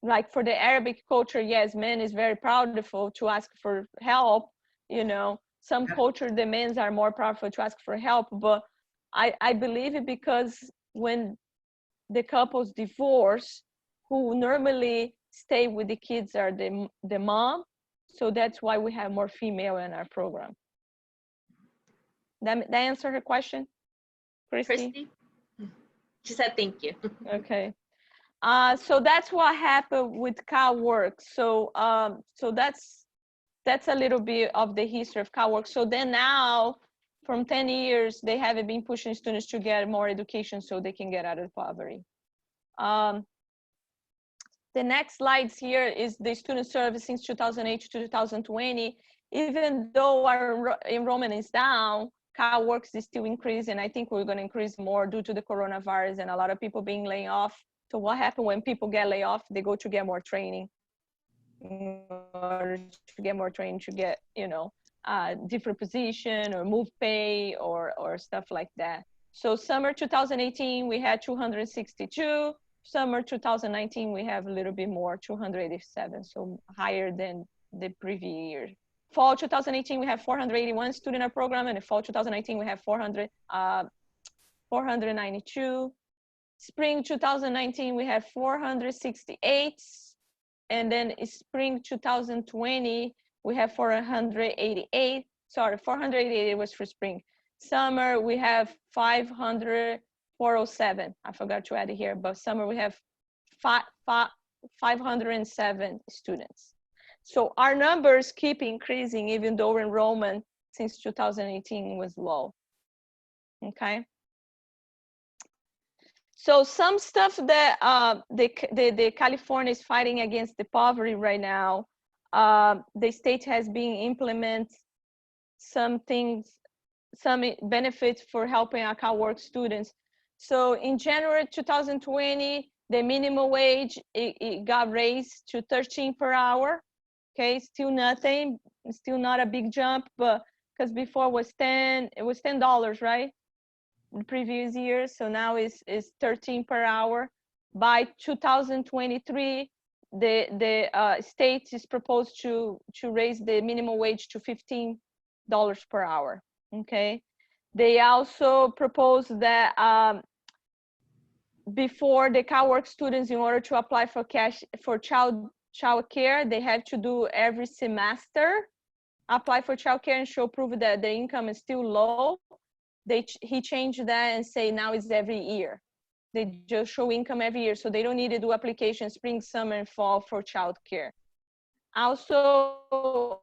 like for the Arabic culture, yes, men is very proudful to ask for help. Some culture the men are more proudful to ask for help, but I believe it because when the couples divorce, who normally stay with the kids are the mom. So that's why we have more female in our program. That answer her question, Christy?
She said thank you.
Okay. So that's what happened with CalWORKs. So that's a little bit of the history of CalWORKs. So then now, from 10 years, they haven't been pushing students to get more education so they can get out of poverty. The next slides here is the student service since 2008 to 2020. Even though our enrollment is down, CalWORKs is still increasing. I think we're going to increase more due to the coronavirus and a lot of people being laid off. So what happens when people get laid off? They go to get more training, to get, different position or move pay or stuff like that. So summer 2018, we had 262. Summer 2019, we have a little bit more, 287, so higher than the previous year. Fall 2018, we have 481 students in our program, and in fall 2019, we have 492. Spring 2019, we have 468, and then spring 2020, we have 488. Sorry, 488 was for spring. Summer, we have 407. I forgot to add it here, but summer we have 507 students. So our numbers keep increasing even though enrollment since 2018 was low. Okay. So some stuff that the California is fighting against the poverty right now. The state has been implement some things, some benefits for helping our CalWORKs students. So in January 2020, the minimum wage, it got raised to 13 per hour. Okay, still nothing, still not a big jump, but because before it was $10, right? The previous year, so now it's 13 per hour. By 2023, the state is proposed to raise the minimum wage to $15 per hour. Okay, they also proposed that before the CalWORKs students, in order to apply for child childcare, they have to do every semester, apply for childcare and show proof that the income is still low. He changed that and say now it's every year. They just show income every year, so they don't need to do application spring, summer, and fall for childcare. Also,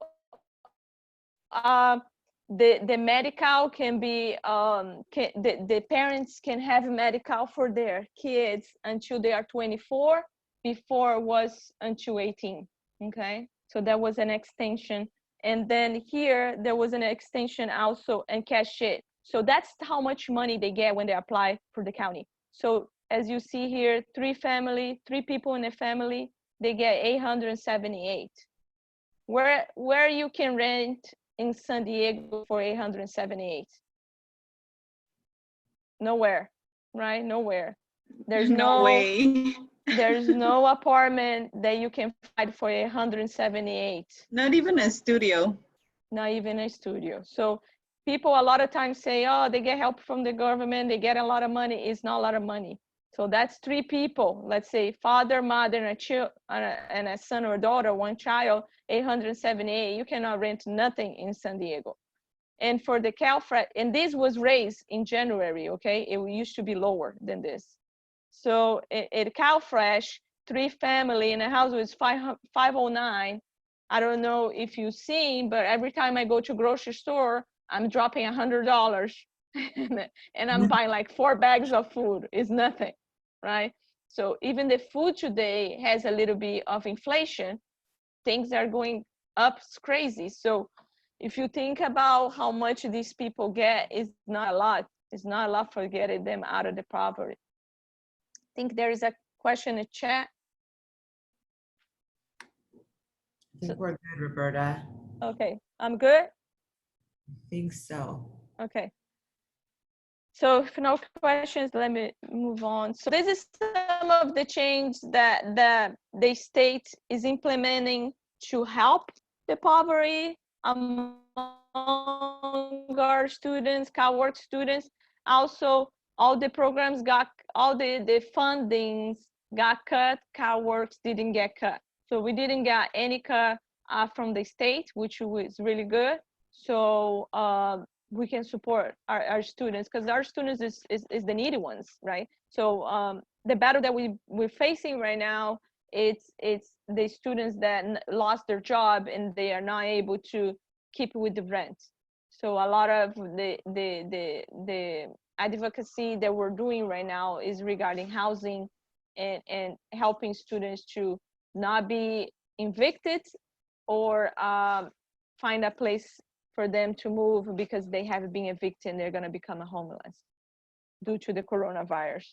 the medical can be, the parents can have medical for their kids until they are 24. Before was until 18, okay? So that was an extension. And then here, there was an extension also and cash it. So that's how much money they get when they apply for the county. So as you see here, 3 people in a family, they get 878. Where you can rent in San Diego for 878? Nowhere, right? Nowhere. There's
No way.
there's no apartment that you can find for 878.
Not even a studio.
Not even a studio. So people a lot of times say, oh, they get help from the government, they get a lot of money. It's not a lot of money. So that's 3 people, let's say father, mother, and a son or daughter, 1 child, 878. You cannot rent nothing in San Diego. And for the CalFresh, and this was raised in January, okay? It used to be lower than this. So at CalFresh, 3 family in a house was 509. I don't know if you've seen, but every time I go to grocery store, I'm dropping $100 and I'm buying like 4 bags of food. It's nothing, right? So even the food today has a little bit of inflation. Things are going up crazy. So if you think about how much these people get, it's not a lot. It's not a lot for getting them out of the poverty. I think there is a question in chat.
I think we're good, Roberta.
Okay, I'm good?
I think so.
Okay. So if no questions, let me move on. So this is some of the change that the state is implementing to help the poverty among our students, CalWORKs students. Also, all the programs all the fundings got cut. CalWORKs didn't get cut. So we didn't get any cut from the state, which was really good. So we can support our students, because our students is the needy ones, right? So the battle that we're facing right now, it's the students that lost their job and they are not able to keep with the rent. So a lot of the advocacy that we're doing right now is regarding housing and helping students to not be evicted or find a place for them to move because they have been evicted and they're going to become homeless due to the coronavirus.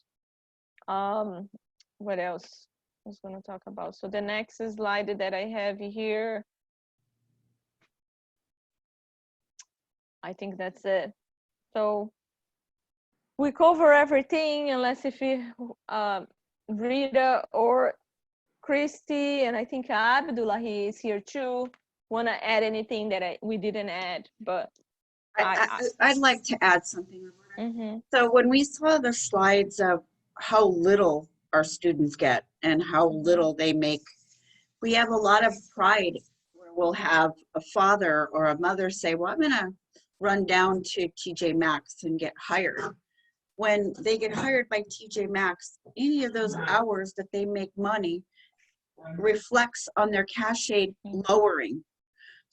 What else I was going to talk about? So the next slide that I have here, I think that's it. So we cover everything, unless if Rita or Christy, and I think Abdullahi is here too, want to add anything that we didn't add, but
I'd like to add something. So when we saw the slides of how little our students get and how little they make, we have a lot of pride where we'll have a father or a mother say, well, I'm going to run down to TJ Maxx and get hired. When they get hired by TJ Maxx, any of those hours that they make money reflects on their cash aid lowering.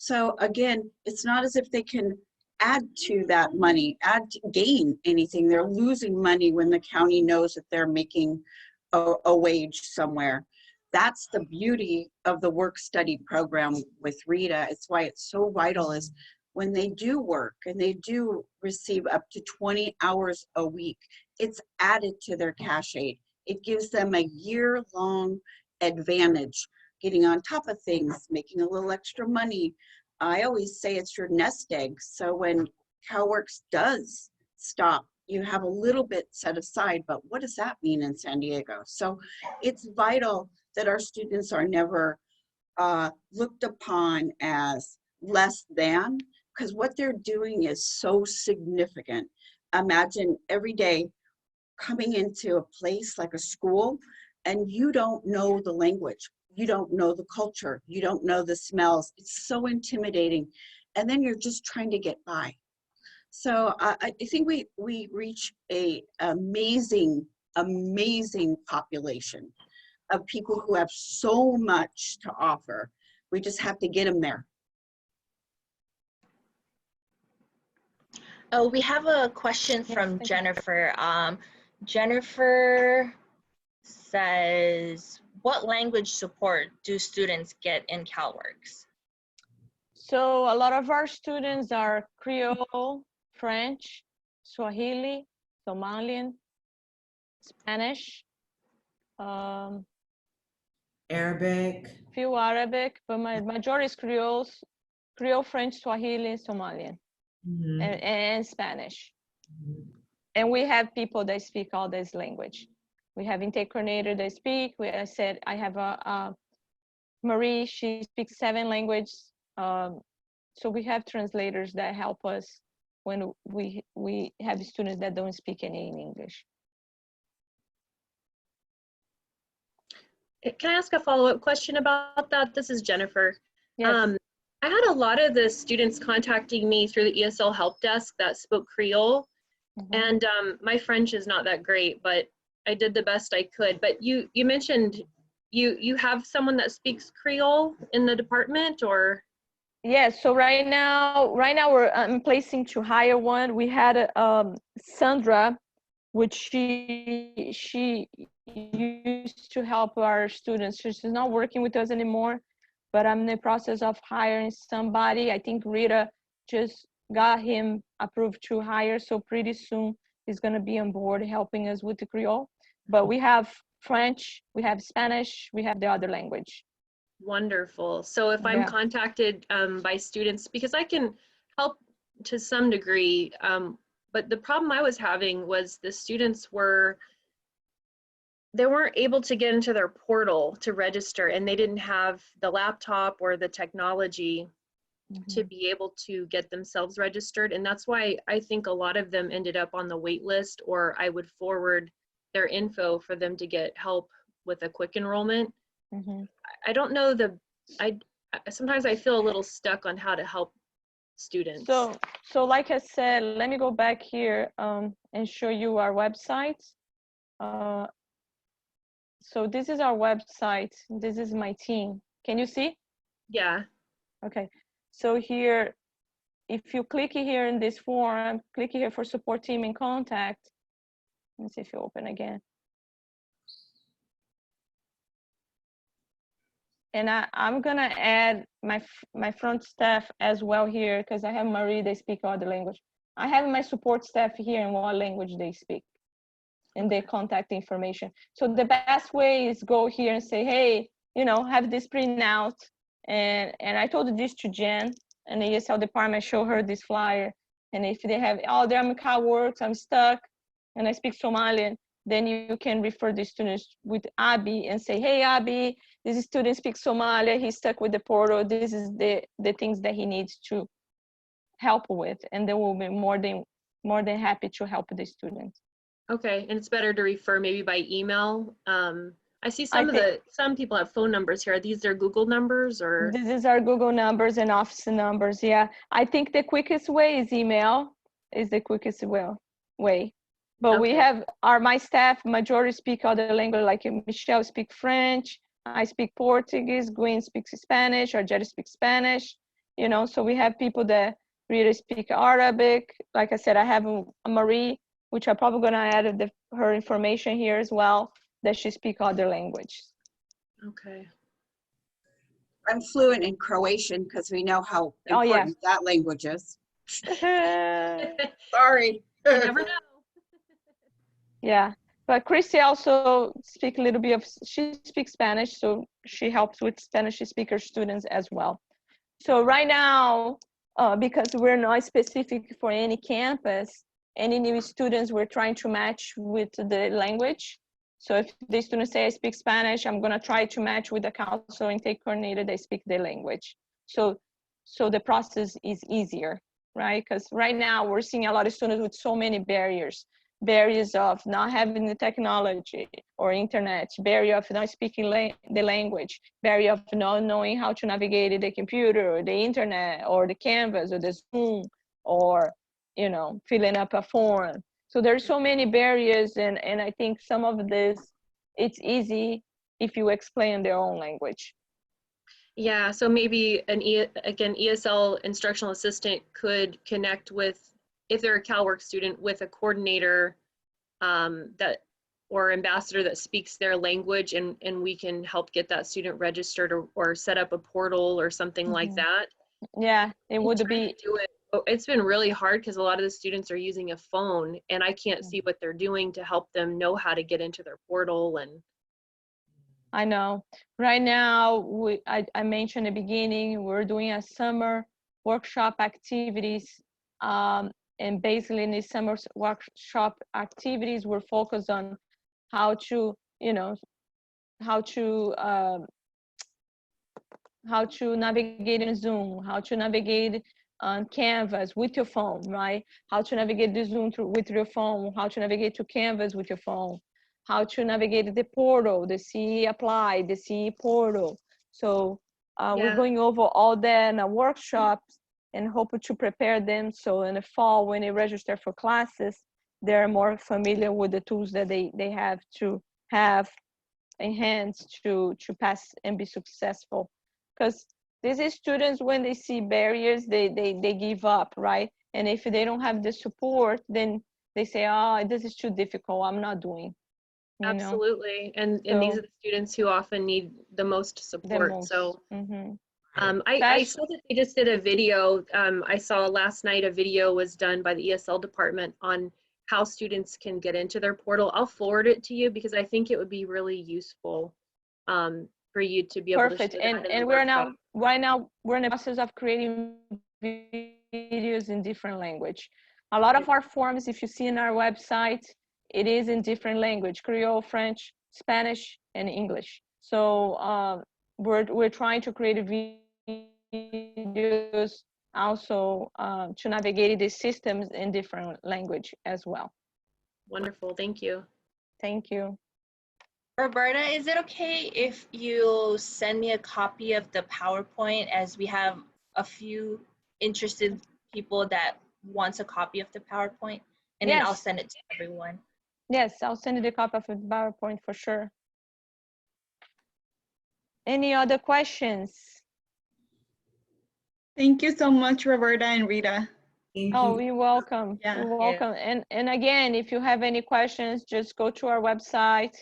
So again, it's not as if they can add to that money, gain anything. They're losing money when the county knows that they're making a wage somewhere. That's the beauty of the work-study program with Rita. It's why it's so vital, is when they do work and they do receive up to 20 hours a week, it's added to their cash aid. It gives them a year-long advantage, getting on top of things, making a little extra money. I always say it's your nest egg. So when CalWORKs does stop, you have a little bit set aside, but what does that mean in San Diego? So it's vital that our students are never looked upon as less than, because what they're doing is so significant. Imagine every day coming into a place like a school and you don't know the language. you don't know the culture, you don't know the smells. It's so intimidating. And then you're just trying to get by. So I think we reach a amazing population of people who have so much to offer. We just have to get them there.
Oh, we have a question from Jennifer. Jennifer says, what language support do students get in CalWORKs?
So a lot of our students are Creole, French, Swahili, Somalian, Spanish,
Arabic.
few Arabic, but my majority is Creole, French, Swahili, Somalian, and Spanish. And we have people that speak all this language. We have intake coordinator that speak. I said I have a Marie. She speaks 7 languages. So we have translators that help us when we have students that don't speak any in English.
Can I ask a follow-up question about that? This is Jennifer.
Yes.
I had a lot of the students contacting me through the ESL help desk that spoke Creole, and my French is not that great, but I did the best I could. But you mentioned you have someone that speaks Creole in the department, or?
Yes. So right now I'm placing to hire one. We had Sandra, which she used to help our students. She's not working with us anymore, but I'm in the process of hiring somebody. I think Rita just got him approved to hire, so pretty soon he's going to be on board helping us with the Creole. But we have French, we have Spanish, we have the other language.
Wonderful. So if I'm contacted by students, because I can help to some degree, but the problem I was having was the students they weren't able to get into their portal to register, and they didn't have the laptop or the technology to be able to get themselves registered. And that's why I think a lot of them ended up on the wait list, or I would forward their info for them to get help with a quick enrollment. I don't know sometimes I feel a little stuck on how to help students.
So like I said, let me go back here and show you our website. So this is our website. This is my team. Can you see?
Yeah.
Okay. So here, if you click here in this form, click here for support team and contact. Let me see if you open again. And I'm gonna add my front staff as well here, because I have Marie, they speak other language. I have my support staff here in what language they speak and their contact information. So the best way is go here and say, hey, have this print out. And I told this to Jen and the ESL department, show her this flyer. And if they have, they're in CalWORKs, I'm stuck and I speak Somalian, then you can refer the students with Abby and say, hey, Abby, this student speaks Somalia, he's stuck with the portal. This is the things that he needs to help with. And they will be more than happy to help the students.
Okay, and it's better to refer maybe by email. I see some people have phone numbers here. Are these their Google numbers, or?
This is our Google numbers and office numbers, yeah. I think the quickest way is email, is the quickest way. But we have my staff, majority speak other language, like Michelle speak French, I speak Portuguese, Gwen speaks Spanish, or Jerry speaks Spanish, so we have people that really speak Arabic. Like I said, I have a Marie, which I'm probably gonna add her information here as well, that she speak other languages.
Okay.
I'm fluent in Croatian because we know how important that language is. Sorry.
You never know.
Yeah, but Christy also speaks a little bit she speaks Spanish, so she helps with Spanish speaker students as well. So right now, because we're not specific for any campus, any new students, we're trying to match with the language. So if the students say I speak Spanish, I'm gonna try to match with the counselor intake coordinator, they speak the language. So the process is easier, right? Because right now we're seeing a lot of students with so many barriers. barriers of not having the technology or internet, barrier of not speaking the language, barrier of not knowing how to navigate the computer or the internet or the Canvas or the Zoom, or, you know, filling up a form. So there's so many barriers, and I think some of this, it's easy if you explain in their own language.
Yeah, so maybe again, ESL instructional assistant could connect with, if they're a CalWORK student, with a coordinator that, or ambassador that speaks their language, and we can help get that student registered, or set up a portal or something like that.
Yeah, it would be.
Do it. It's been really hard because a lot of the students are using a phone, and I can't see what they're doing to help them know how to get into their portal. And
I know. Right now, I mentioned in the beginning, we're doing a summer workshop activities. And basically in these summer workshop activities, we're focused on how to, you know, how to navigate in Zoom, how to navigate on Canvas with your phone, right? How to navigate the Zoom with your phone, how to navigate to Canvas with your phone, how to navigate the portal, the CE Apply, the CE portal. So we're going over all that in a workshop and hope to prepare them so in the fall, when they register for classes, they're more familiar with the tools that they have to have in hands to pass and be successful. Because these students, when they see barriers, they give up, right? And if they don't have the support, then they say, oh, this is too difficult, I'm not doing.
Absolutely. And these are the students who often need the most support. So I saw that they just did a video. I saw last night a video was done by the ESL department on how students can get into their portal. I'll forward it to you because I think it would be really useful for you to be able to share that.
And we're now, right now, we're in the process of creating videos in different language. A lot of our forms, if you see in our website, it is in different language: Creole, French, Spanish, and English. So we're trying to create videos also to navigate the systems in different language as well.
Wonderful, thank you.
Thank you.
Roberta, is it okay if you send me a copy of the PowerPoint, as we have a few interested people that wants a copy of the PowerPoint, and then I'll send it to everyone.
Yes, I'll send you the copy of the PowerPoint for sure. Any other questions?
Thank you so much, Roberta and Rita.
Oh, you're welcome. Yeah. You're welcome. And again, if you have any questions, just go to our website,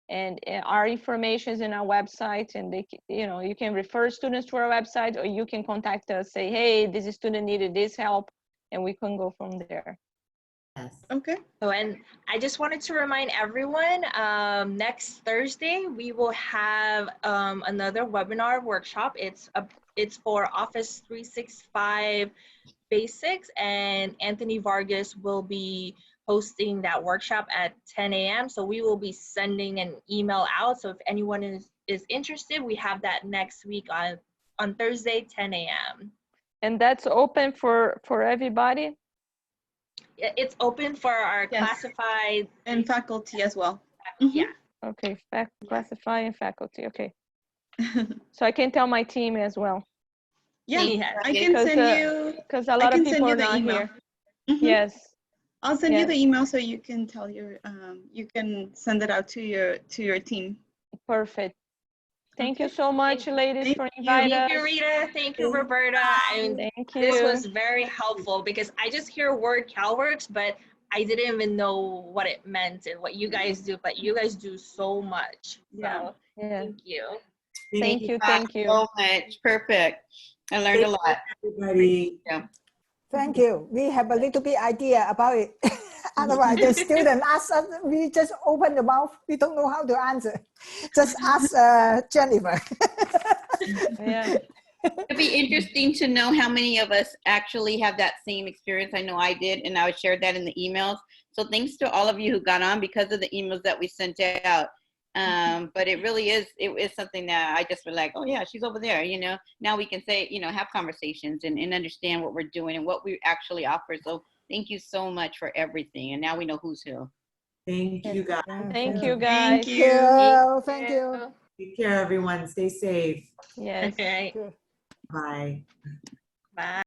and our information is in our website, and they, you know, you can refer students to our website, or you can contact us, say, hey, this student needed this help, and we can go from there.
Yes.
Okay.
So, and I just wanted to remind everyone, next Thursday, we will have another webinar workshop. It's for Office 365 Basics, and Anthony Vargas will be hosting that workshop at 10 a.m. So we will be sending an email out. So if anyone is interested, we have that next week on Thursday, 10 a.m.
And that's open for everybody?
It's open for our classified
and faculty as well.
Yeah.
Okay, classified and faculty. Okay. So I can tell my team as well.
Yeah, I can send you,
because a lot of people are not here. Yes.
I'll send you the email so you can tell your you can send it out to your team.
Perfect. Thank you so much, ladies, for inviting us.
Thank you, Rita. Thank you, Roberta.
Thank you.
This was very helpful because I just hear word CalWORKs, but I didn't even know what it meant and what you guys do, but you guys do so much. So thank you.
Thank you. Thank you
so much. Perfect. I learned a lot.
Everybody.
Thank you. We have a little bit idea about it. Otherwise, the student asks us, we just open the mouth. We don't know how to answer. Just ask Jennifer.
It'd be interesting to know how many of us actually have that same experience. I know I did, and I shared that in the emails. So thanks to all of you who got on because of the emails that we sent out. But it really is, it is something that I just feel like, oh yeah, she's over there, you know. Now we can say, you know, have conversations and understand what we're doing and what we actually offer. So Thank you so much for everything. And now we know who's who.
Thank you, guys.
Thank you, guys.
Thank you. Thank you.
Take care, everyone. Stay safe.
Yes.
All right.
Bye.
Bye.